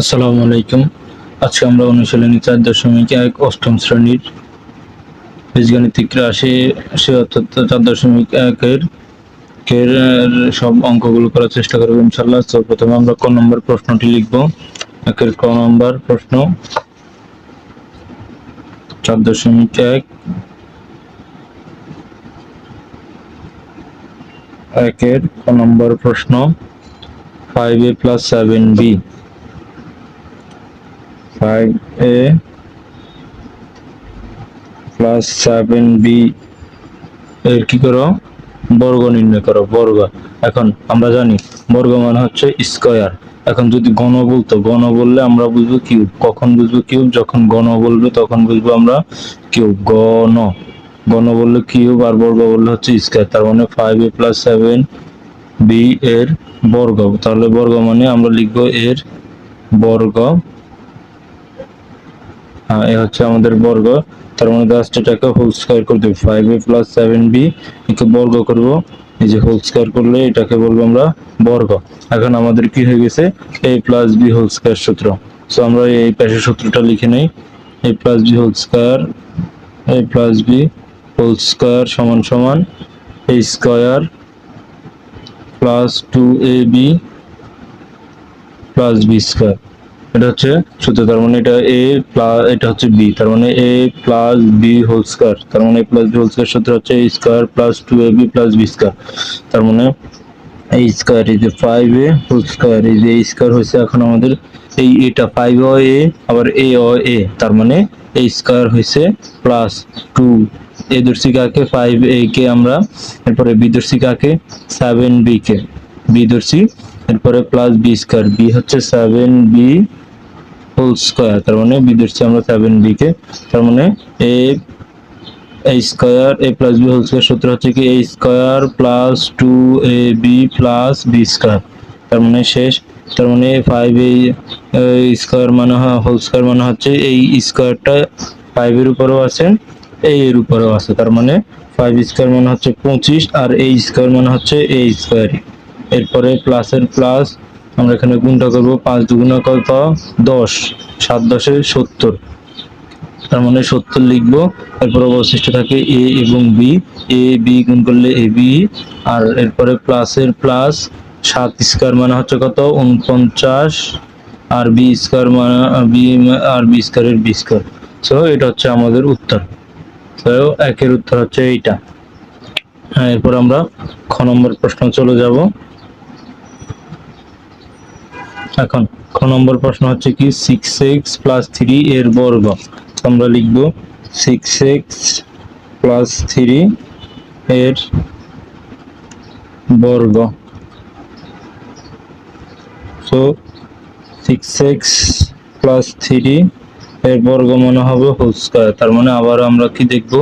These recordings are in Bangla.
আসসালামু আলাইকুম। আজকে আমরা অনুশীলনী 4.1 অষ্টম শ্রেণীর বীজগণিতিক রাশি অর্থাৎ 4.1 এর সব অঙ্কগুলো করার চেষ্টা করব ইনশাআল্লাহ। তো প্রথমে আমরা ক নম্বর প্রশ্নটি লিখব। একের ক নম্বর প্রশ্ন 4.1 একের ক নম্বর প্রশ্ন 5a + 7b 5a + 7b এর কি করো, বর্গ নির্ণয় করো। বর্গ এখন আমরা জানি বর্গ মানে হচ্ছে স্কয়ার। এখন যদি ঘন বলতো, ঘন বললে আমরা বুঝবো কিউব। কখন বুঝবো কিউব? যখন ঘন বলবে তখন বুঝবো আমরা কিউব। ঘন ঘন বললে কিউব, আর বর্গ বললে হচ্ছে স্কয়ার। তার মানে 5a + 7b এর বর্গ। তাহলে বর্গ মানে আমরা লিখবো এর বর্গ। হ্যাঁ, এ হচ্ছে আমাদের বর্গ। তার মানে জাস্ট এটাকে হোল স্কয়ার করে দেব। 5a + 7b একে বর্গ করব। এই যে হোল স্কয়ার করলে এটাকে বলবো আমরা বর্গ। এখন আমাদের কি হয়ে গেছে? a + b হোল স্কয়ার সূত্র। সো আমরা এই পাশের সূত্রটা লিখে নেই। a + b whole square, a + b whole square সমান সমান a square plus 2ab plus b square. এটা হচ্ছে সূত্র। তার মানে এটা a প্লাস এটা হচ্ছে b। তার মানে a + b হোল স্কয়ার। তার মানে a + b হোল স্কয়ার সূত্র হচ্ছে a square plus 2ab plus b square. তার মানে a স্কয়ার এই যে 5a হোল স্কয়ার, এই যে a স্কয়ার হয়েছে। এখন আমাদের এই এটা 5 ও a আবার a ও a, তার মানে a স্কয়ার হয়েছে প্লাস 2 a ধরছি কাকে 5a কে আমরা, এরপরে b ধরছি কাকে 7b কে, b ধরছি, এরপরে প্লাস b স্কয়ার, b হচ্ছে 7b হোল স্কয়ার। তার মানে b ধরছি আমরা 7b কে। তার মানে a square a + b whole square সূত্র হচ্ছে কি a square plus 2ab plus b square. তার মানে শেষ। তার মানে 5a স্কয়ার মানে হোল স্কয়ার মানে হচ্ছে এই স্কয়ারটা 5 এর উপরেও আছে, a এর উপরেও আছে। তার মানে 5 স্কয়ার মানে হচ্ছে 25, আর a স্কয়ার মানে হচ্ছে a স্কয়ার। এরপরে প্লাসের প্লাস আমরা এখানে গুণটা করব। 5 দুগুণা কত? 10, 7 10 70। তার মানে 70 লিখবো। এরপর অবশিষ্ট থাকে a এবং b, a b গুণ করলে ab, আর এরপরে প্লাসের প্লাস 7 স্কয়ার মানে হচ্ছে কত? 49, আর b স্কয়ার মানে b আর b স্কয়ারের b স্কয়ার। সো এটা হচ্ছে আমাদের উত্তর। তো একের উত্তর হচ্ছে এইটা। হ্যাঁ, এরপর আমরা খ নম্বর প্রশ্ন চলে যাব। এখন খ নম্বর প্রশ্ন হচ্ছে কি 6x + 3 এর বর্গ। আমরা লিখব 6x + 3 এর বর্গ। সো 6x + 3 এর বর্গ মানে হবে হোল স্কয়ার। তার মানে আবার আমরা কি দেখব?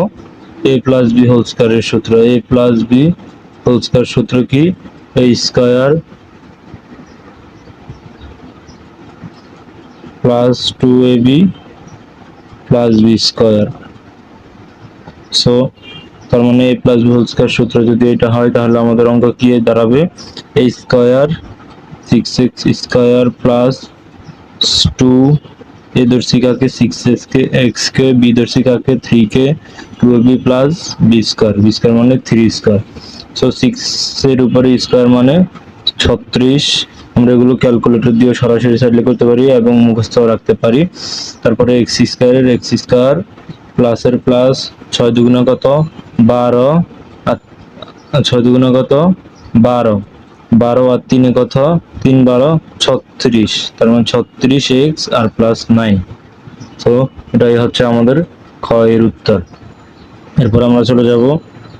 a + b হোল স্কয়ারের সূত্র। a + b হোল স্কয়ার সূত্র কি? a square plus 2ab plus b square. So তার মানে a + b হোল স্কয়ার সূত্র যদি এটা হয়, তাহলে আমাদের অঙ্ক কি দাঁড়াবে? a square 6x square plus 2 a ধরছি কাকে 6x কে, x কে, b ধরছি কাকে 3 কে, 2ab plus b square, b square মানে 3 স্কয়ার। সো 6 এর উপরে স্কয়ার মানে 36। আমরা এগুলো ক্যালকুলেটর দিয়ে সরাসরি সাইডে করতে পারি এবং মুখস্থ রাখতে পারি। তারপরে x স্কয়ারের x স্কয়ার প্লাসের প্লাস 6 দুগুণা কত? 12, আর 6 দুগুণা কত? 12, 12 আর 3 কত? 3 12 36। তার মানে 36x আর প্লাস 9। তো এটাই হচ্ছে আমাদের খ এর উত্তর। এরপর আমরা চলে যাব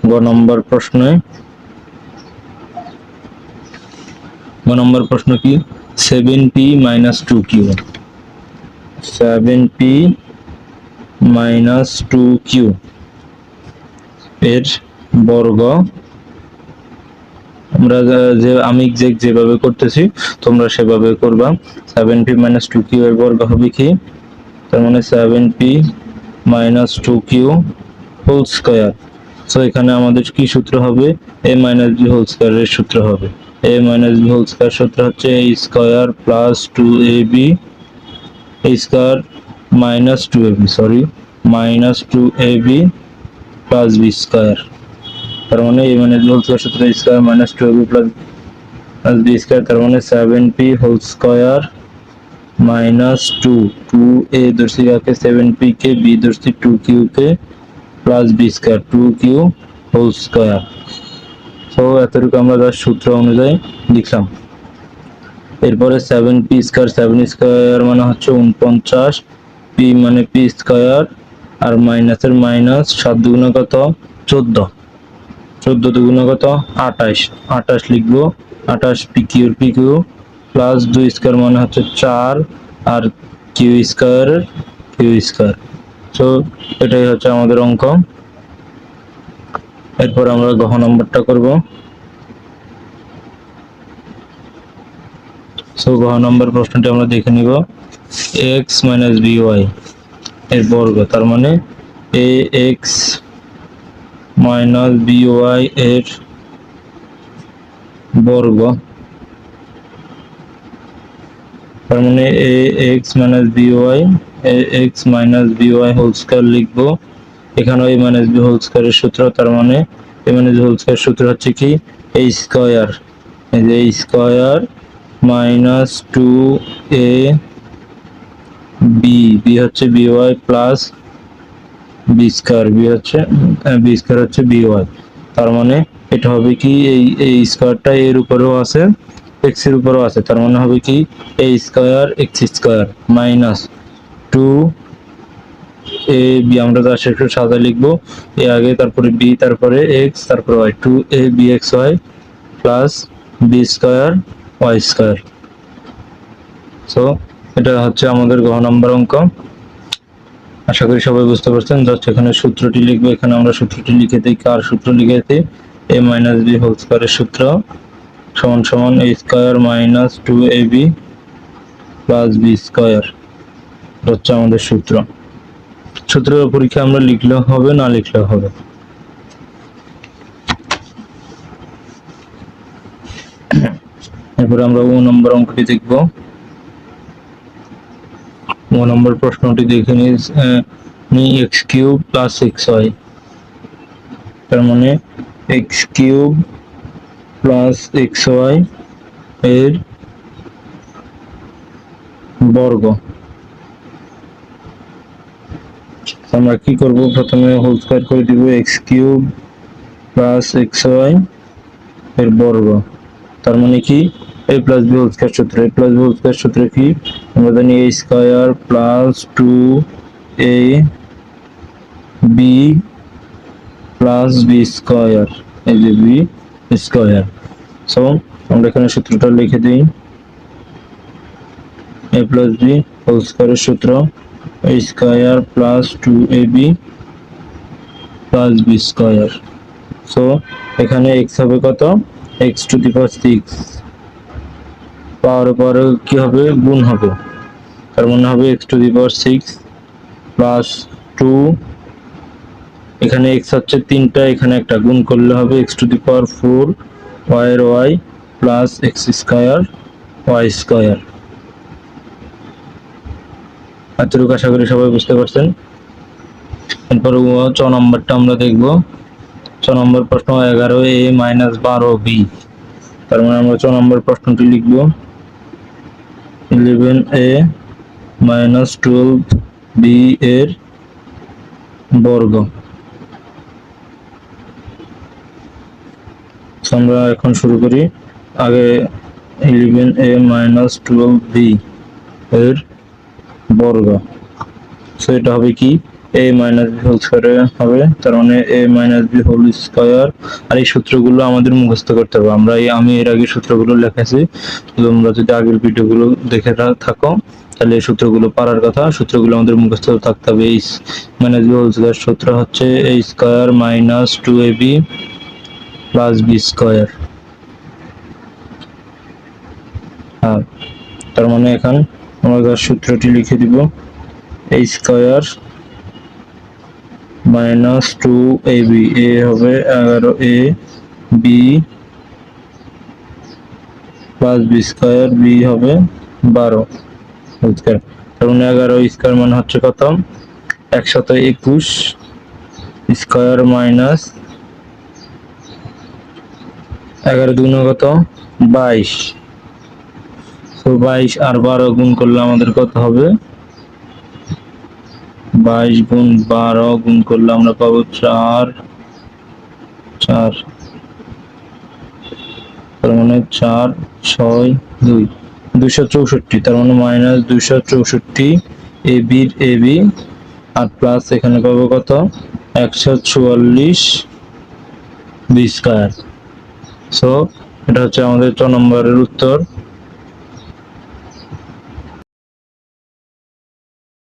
গ নম্বর প্রশ্নে। গ নম্বর প্রশ্ন কি? 7p - 2q 7p - 2q এর বর্গ। আমরা আমি যেভাবে করতেছি তোমরা সেভাবে করবা। 7p - 2q এর বর্গ হবে কি? তার মানে 7p - 2q whole square. So এখানে আমাদের কি সূত্র হবে? a - b হোল স্কয়ারের সূত্র হবে। a - b হোল স্কয়ার সূত্র হচ্ছে a square plus 2ab a square minus two a b, sorry, minus two a b plus B square. তার মানে a minus b whole square সূত্র square minus two a b plus B square, তার মানে seven p whole square minus two, two a ধরছি কাকে, সেভেন পি কে, বি ধরছি টু কিউ কে, plus B square two q whole square. তো এতটুকু আমরা তার সূত্র অনুযায়ী লিখলাম। এরপরে seven P square, seven square মানে হচ্ছে 49, পি মানে পি স্কয়ার, আর মাইনাসের মাইনাস, 7 দুগুণে কত, 14, 14 দুগুণে কত, 28, 28 লিখবো, 28 পি কিউর পি কিউ প্লাস 2 স্কয়ার মানে হচ্ছে 4, আর q square q square. So এটাই হচ্ছে আমাদের অঙ্ক। এরপর আমরা ঘ নম্বরটা করব। সো ঘ নম্বর প্রশ্নটি আমরা দেখে নিব, এক্স মাইনাস বি ওয়াই এর বর্গ, তার মানে a x minus b y এর বর্গ, তার মানে a x minus b y, a x minus b y whole square লিখবো। এখানে এ মাইনাস বি হোল স্কয়ারের সূত্র, তার মানে a minus b whole square সূত্র হচ্ছে কি, এ স্কয়ার, এই যে স্কয়ার মাইনাস টু এ বি, বি হচ্ছে b y plus B square, b হচ্ছে বি স্কয়ার হচ্ছে বি ওয়াই। তার মানে এটা হবে কি, এই স্কয়ারটা এর উপরেও আছে, এক্স এর উপরেও আছে, তার মানে হবে কি a square x square minus two A b, আমরা তার একটু সাদা লিখবো, এ আগে, তারপরে বি, তারপরে এক্স, তারপরে ওয়াই, টু এ b x y plus B square y square. So এটা হচ্ছে আমাদের ঘ নম্বর অঙ্ক। আশা করি সবাই বুঝতে পারছেন। জাস্ট এখানে সূত্রটি লিখবো, এখানে আমরা সূত্রটি লিখে দিই, কার সূত্র লিখে দিই, এ মাইনাস বি হোল স্কয়ারের সূত্র সমান সমান এ square minus two A B plus B square হচ্ছে আমাদের সূত্র। সূত্রের পরীক্ষা আমরা লিখলেও হবে, না লিখলেও হবে। এরপরে আমরা ও নম্বর অঙ্কটি দেখব। ও নম্বর প্রশ্নটি দেখে নিই, x cube plus x y, তার মানে x cube plus x y এর বর্গ। আমরা কি করব, প্রথমে হোল স্কয়ার করে দিব, x cube plus x y এর বর্গ, তার মানে কি A plus B whole square সূত্র, A plus B whole square সূত্র কি, আমরা জানি A square plus two A B plus B square, এই যে বি স্কয়ার। সো আমরা এখানে সূত্রটা লিখে দিই, এ প্লাস বি হোল স্কয়ারের সূত্র a square plus two A B plus B square. So এখানে এক্স হবে কত, এক্স টু দি পাওয়ার 6, পাওয়ার পরে কি হবে, গুণ হবে, তার মানে হবে x to the power 6 plus two, এখানে এক্স হচ্ছে 3টা, এখানে একটা, গুণ করলে হবে x to the power 4 y এর y plus x square y square. এতটুকু আশা করি সবাই বুঝতে পারছেন। এরপর চ নম্বরটা আমরা দেখব। চ নম্বর প্রশ্ন 11 এ মাইনাস 12 বি, তার মানে আমরা চ নম্বর প্রশ্নটি লিখব, 11 এ মাইনাস 12 বি এর বর্গ। আমরা এখন শুরু করি, আগে 11 এ মাইনাস 12 বি এর বর্গ। সো এটা হবে কি, এ মাইনাস বি হোল স্কয়ার হবে, তার মানে a minus b whole square. আর এই সূত্রগুলো আমাদের মুখস্থ করতে হবে, আমি এর আগে সূত্রগুলো লিখেছি, তোমরা যদি আগের ভিডিওগুলো দেখে থাকো তাহলে এই সূত্রগুলো পারার কথা, সূত্রগুলো আমাদের মুখস্থ থাকতে হবে। এই মাইনাস বি হোল স্কয়ার সূত্র হচ্ছে a square minus two A B plus B square. তার মানে এখন আমরা সূত্রটি লিখে দিব, a square minus two A b, a হবে 11 a B plus B square, b হবে 12 হোল স্কয়ার, তার মানে 11 স্কয়ার মানে হচ্ছে কত 121 স্কয়ার মাইনাস 11 দুগুণ কত 22। তো 22 আর 12 গুণ করলে আমাদের কত হবে 22 গুণ 12 গুণ করলে আমরা পাবো 4 4, তার মানে 4 6 2 264, তার মানে মাইনাস 264 এবি আর প্লাস এখানে পাবো কত 144 বি স্কয়ার। সো এটা হচ্ছে আমাদের 4 নম্বরের উত্তর।